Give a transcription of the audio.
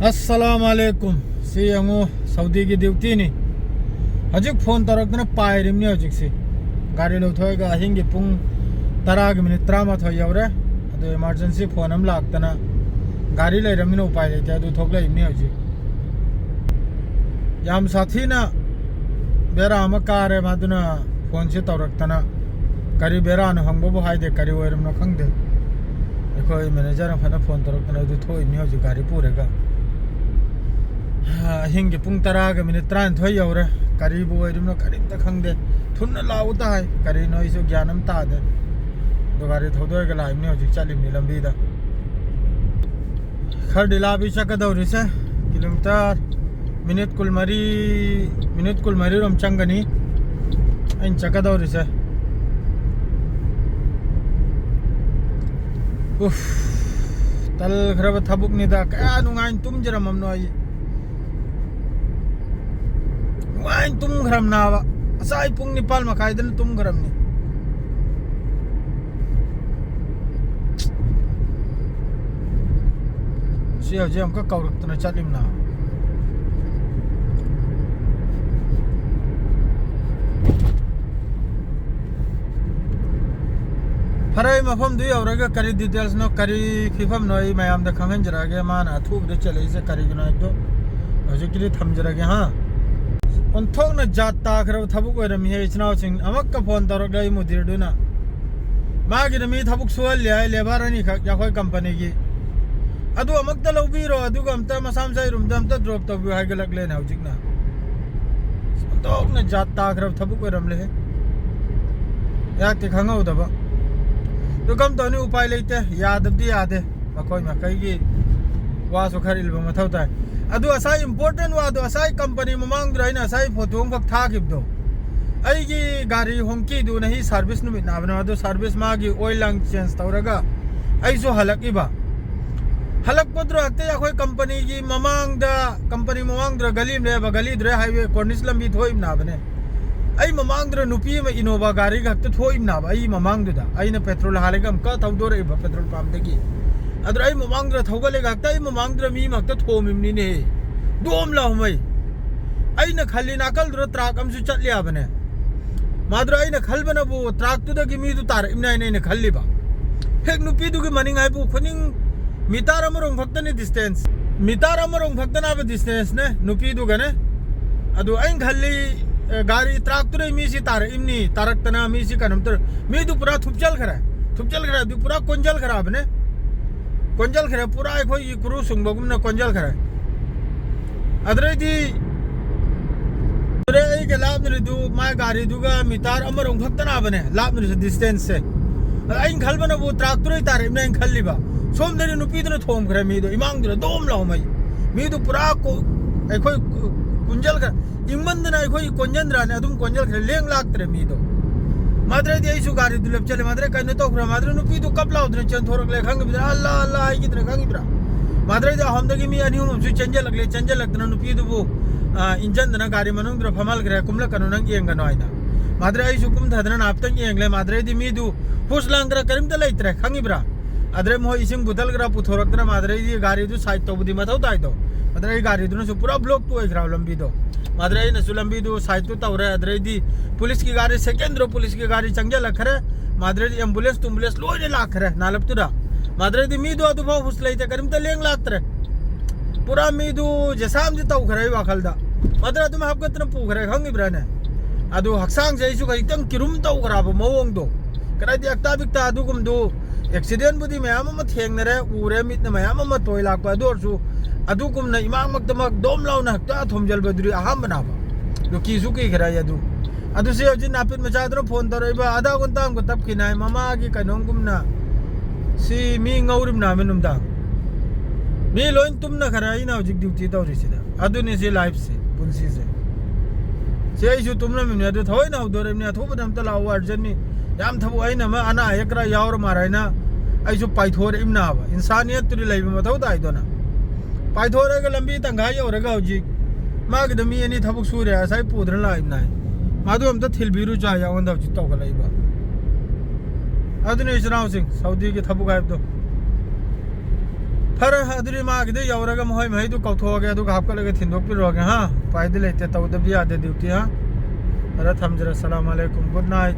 अस्सलामुअलैकुम सी यंगो सऊदी की ड्यूटी नी हजिक फोन तरकना पायरिमनी हजिक से गाड़ी लौथोयगा हिंगी पुंग 10 मिनट 13 यौरे अदो इमरजेंसी फोन हम लाक्तना गाड़ी लेरमनी उपाय लेते अदो थोकलाइमनी हजिक याम साथीना बेरा अमा कारे मादुना फोन से तौरक्तना करी बेरा न हंगबो हाइदे करी ओरमनो खंगदे एकोय मैनेजर फना फोन तौरक्तना अदो थोइमनी हजिक गाड़ी पूरेगा हिंगी पुंग 10 मिनट 13 यौरे करीबो ओरमनो करीबता खंगदे थुन्ना लाउता है करी नोइसो ज्ञानम तादे दो गाड़ी थोदोयगा लाइमनी हजिक चलिमनी लंबीदा खर डिला भी चकदौरी से किलोमीटर मिनट कुल मरी रोम चंगनी इन चकदौरी से उफ तल खरब थबुक निदा क्या नुंगाइन तुम जरम हमनो आई नुंगाइन तुम खरम नावा असाई पुंग निपाल मखाइदन तुम खरम नि सिया जे हमका कौरक्तना चलिम ना फराई मफम दुई औरगा करी डिटेल्स नो करी फिफम नोई मैम द खंगन जरागे मान अथुब दे चले से करी गनो एक दो हजे के लिए थम जरागे हां उनथोक न जाता खरब थबुक ओरम हे इचनाव सिंग अमक का फोन तोरक दई मुदिर दुना मागी मी थबुक सुवल ले लेबारनी ख या कोई कंपनी की अदु अमक त लौबीरो अदु गमता मसाम साई रूम दम त ड्रॉप तो हाई गलक ले ना उजिकना उनथोक न जाता खरब थबुक ओरम ले या के खंगौ दबा तो कम तो नहीं उपाय लेते याद है मकोई मकई की वासो खरील मथौता है अदु असाई इंपोर्टेंट वादो असाई कंपनी ममांग द्राइना असाई फोटो हम फक थाकिबदो आई की गाड़ी होंकी दु नहीं सर्विस नुमित नाबना अदु सर्विस मागी ऑयल लंग चेंज तौरगा आई सो हलकीबा हलक पद्रो हते या कोई कंपनी की ममांग दा कंपनी ममांग द्र गली में गली द्र हाईवे कोर्निस लंबी थोइम नाबने आई ममांग द्र नुपी में इनोवा गाड़ी गक्ते थोइम नाब आई ममांग दुदा आई न पेट्रोल हालेगम का थौदोरे पेट्रोल पंप दगी अदर आई ममांग द्र थौगले गक्ते आई ममांग द्र मी मक्ते थोमिमनी ने दोम लाहुमै आई न खल्ली नाकल द्र ट्रक हमसु चटलिया बने माद्र आई न खलबना बो ट्रक तुदा की मी दु तार इमना ने खल्लीबा हेक नुपी दुगे मनिंग आई बो खुनिंग मितार अमरोंग भक्तने डिस्टेंस मितार अमरोंग भक्तना बे डिस्टेंस ने नुपी दुगने अदु आई खल्ली गाड़ी ट्रक तुरे मी सी तार इमनी तारकतना मी सी कनमतर मी दु पूरा थुपचल खरा दु पूरा कोंजल खराब ने कोंजल खरा पूरा कोई क्रू सुंगबगुम न कोंजल खरा अदरे दी तुरे ए के लाभ ने दु मा गाड़ी दुगा मितार अमरोंग भक्तना बने लाभ ने डिस्टेंस से आई खल बना वो ट्रक तुरे तार इमने खल्लीबा सोम दे नुपी दु थोम खरा मी दो इमांग दु दोम लाउमै मी दु पूरा को ए कोई कुंजल खरा इंगमंदना कोई कोंजंद्रा ने अदुम कोंजल खरे लेंग लागतरे मी दो माद्रे दी ऐसु गाड़ी दुलब चले माद्रे कने तो खरा माद्रे नुपी दु कपला उधर चन थोरक ले खंग बिरा अल्लाह अल्लाह आई कितरे खंग बिरा माद्रे दी हम दगी मी अनि हम सु चंजे लगतना नुपी दु वो इंजन दना गाड़ी मनुंग द्र फमल करे कुमला कनु नंग येंग गनो आइना माद्रे ऐसु कुम धदना नापतंग येंग ले माद्रे दी मी दु पुस लांगरा करिम त लैत्रे खंग बिरा अदरे मो इसिंग बुतल गरा पुथोरकना माद्रे दी गाड़ी दु साइड तो बुदी मथौ ताइ दो माद्रे गाड़ी दु न सु पूरा ब्लॉक तो ए खरा लंबी दो माद्रे न सुलंबी दो साइड तो तवरे अदरे दी पुलिस की गाड़ी सेकेंड रो पुलिस की गाड़ी चंगे लखरे माद्रे दी एम्बुलेंस तुम्बुलेंस लोजे लाखरे नालपतुरा माद्रे दी मी दो अदु भाव हुसलैते करिम त लेंग लातरे पूरा मी दो जसाम जे तौ खरे वाखलदा माद्रे तुम हबगतन पुखरे खंगी ब्राने अदु हक्सांग जैसु खैतंग किरुम तौ खराब मवोंग दो कराय दी अक्ता बिकता अदु गुम दो एक्सीडेंट बुदी मयाम म थेंगनरे उरे मित न मयाम म तोय लाकपा दोरसु अदु कुमना इमांग मक्तमक दोम लाउना हक्ता थोमजल बदुरी अहाम बनाबा दो कीसु की खरा यदु अदु से जिन नापित मचादरो फोन तरोइबा आधा गुंताम को तब किनाय ममा की कनों गुमना सी मी ngaurim na menumda मी लोइन तुम न खरा इना जिक ड्यूटी तौरी सिदा अदु ने से लाइफ से पुलसी से जो तुम न मिने अदु थोय ना उदोरे ने थोब दम त लाव अर्जनी याम थबु आइना म अना एकरा यावर माराइना आइसु पाइथोर इमना बा इंसानियत तुरी लाइब मथौ ताइ दोना पाइथोरगा लंबी तंगा यौरगा हौजी माग दमी एनी थबुक सूरे साइ पुद्रन लाइब नाय मादु हम त थिलबिरु जा यावन दव चित्तो गलाइबा अदने इचराव सिंह सऊदी के थबुक आइब दो ꯐꯔꯦ ꯑꯗꯨꯗꯤ ꯃꯥꯒꯤꯗ ꯌꯧꯔꯒ ꯃꯈꯣꯏ ꯃꯍꯩꯗꯨ ꯀꯧꯊꯣꯛꯑꯒꯦ ꯑꯗꯨꯒ ꯍꯥꯞꯀꯠꯂꯒ ꯊꯤꯟꯗꯣꯛꯄꯤꯔꯛꯑꯒꯦ ꯍꯥ ꯎꯄꯥꯏꯗꯤ ꯂꯩꯇꯦ ꯇꯧꯗꯕꯗꯤ ꯌꯥꯗꯦ ꯗ꯭ꯌꯨꯇꯤ ꯍꯥ ꯐꯔꯦ ꯊꯝꯖꯔꯦ ꯁꯂꯥꯝ ꯑꯂꯩꯀꯨꯝ ꯒꯨꯗ ꯅꯥꯏꯠ